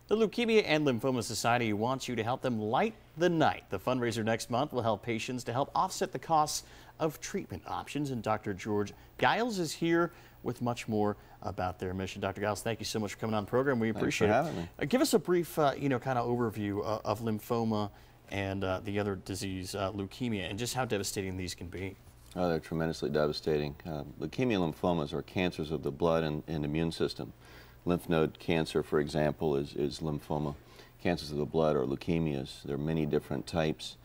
The Leukemia and Lymphoma Society wants you to help them light the night. The fundraiser next month will help patients to help offset the costs of treatment options. And Dr. George Giles is here with much more about their mission. Dr. Giles, thank you so much for coming on the program. We appreciate it. Thanks for having me. Give us a brief, kind of overview of lymphoma and the other disease, leukemia, and just how devastating these can be. Oh, they're tremendously devastating. Leukemia lymphomas are cancers of the blood and immune system. Lymph node cancer, for example, is lymphoma. Cancers of the blood are leukemias. There are many different types.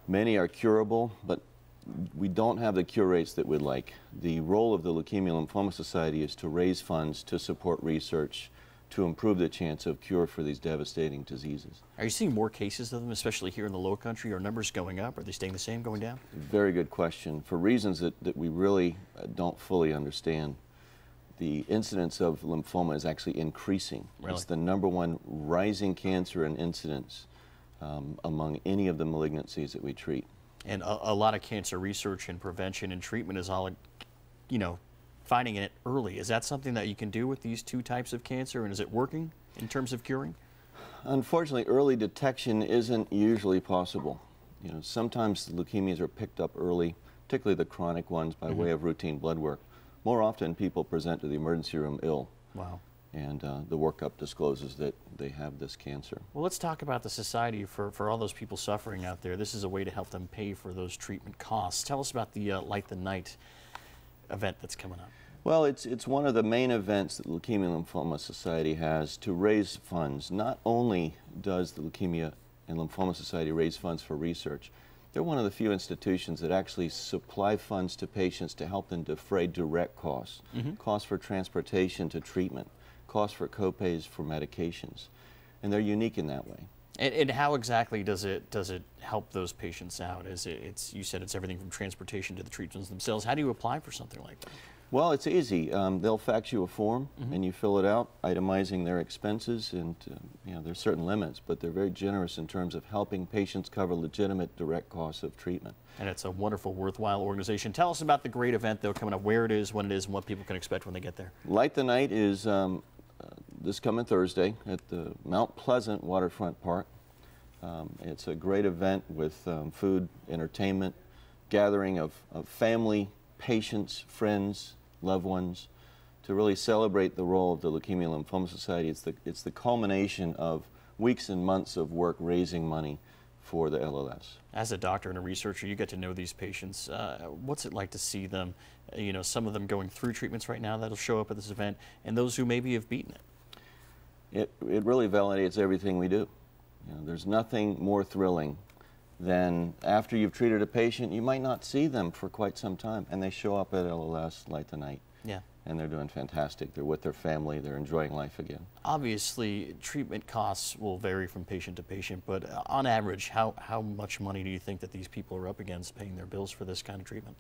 Many are curable, but we don't have the cure rates that we'd like. The role of the Leukemia Lymphoma Society is to raise funds to support research to improve the chance of cure for these devastating diseases. Are you seeing more cases of them, especially here in the Low Country? Are numbers going up? Are they staying the same, going down? Very good question. For reasons that we really don't fully understand, the incidence of lymphoma is actually increasing. Really? It's the #1 rising cancer in incidence among any of the malignancies that we treat. And a lot of cancer research and prevention and treatment is all, finding it early. Is that something that you can do with these two types of cancer, and is it working in terms of curing? Unfortunately, early detection isn't usually possible. Sometimes the leukemias are picked up early, particularly the chronic ones, by way of routine blood work. More often, people present to the emergency room ill. Wow. And the workup discloses that they have this cancer. Well, let's talk about the society for all those people suffering out there. This is a way to help them pay for those treatment costs. Tell us about the Light the Night event that's coming up. Well, it's one of the main events that the Leukemia Lymphoma Society has to raise funds. Not only does the Leukemia and Lymphoma Society raise funds for research, they're one of the few institutions that actually supply funds to patients to help them defray direct costs, costs for transportation to treatment, costs for copays for medications, and they're unique in that way. And how exactly does it help those patients out? You said it's everything from transportation to the treatments themselves. How do you apply for something like that? Well, it's easy. They'll fax you a form, and you fill it out, itemizing their expenses, and there's certain limits, but they're very generous in terms of helping patients cover legitimate direct costs of treatment. And it's a wonderful, worthwhile organization. Tell us about the great event, though, coming up, where it is, when it is, and what people can expect when they get there. Light the Night is this coming Thursday at the Mount Pleasant Waterfront Park. It's a great event with food, entertainment, gathering of family, patients, friends, loved ones, to really celebrate the role of the Leukemia Lymphoma Society. It's the culmination of weeks and months of work raising money for the LLS. As a doctor and a researcher, you get to know these patients. What's it like to see them, some of them going through treatments right now that'll show up at this event, and those who maybe have beaten it? It really validates everything we do. There's nothing more thrilling than after you've treated a patient, you might not see them for quite some time, and they show up at LLS Light the Night. Yeah. And they're doing fantastic. They're with their family. They're enjoying life again. Obviously, treatment costs will vary from patient to patient, but on average, how much money do you think that these people are up against paying their bills for this kind of treatment?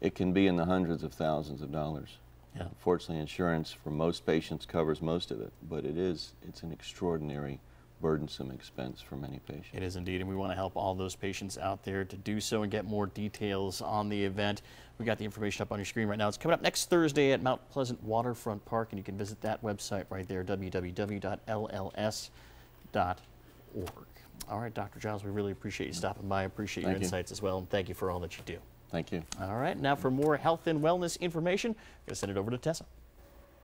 It can be in the hundreds of thousands of dollars. Yeah. Fortunately, insurance for most patients covers most of it, but it's an extraordinary, burdensome expense for many patients. It is indeed, and we want to help all those patients out there to do so and get more details on the event. We got the information up on your screen right now. It's coming up next Thursday at Mount Pleasant Waterfront Park, and you can visit that website right there, www.lls.org. All right, Dr. Giles, we really appreciate you stopping by. I appreciate your insights as well, and thank you for all that you do. Thank you. All right, now for more health and wellness information, I'm going to send it over to Tessa.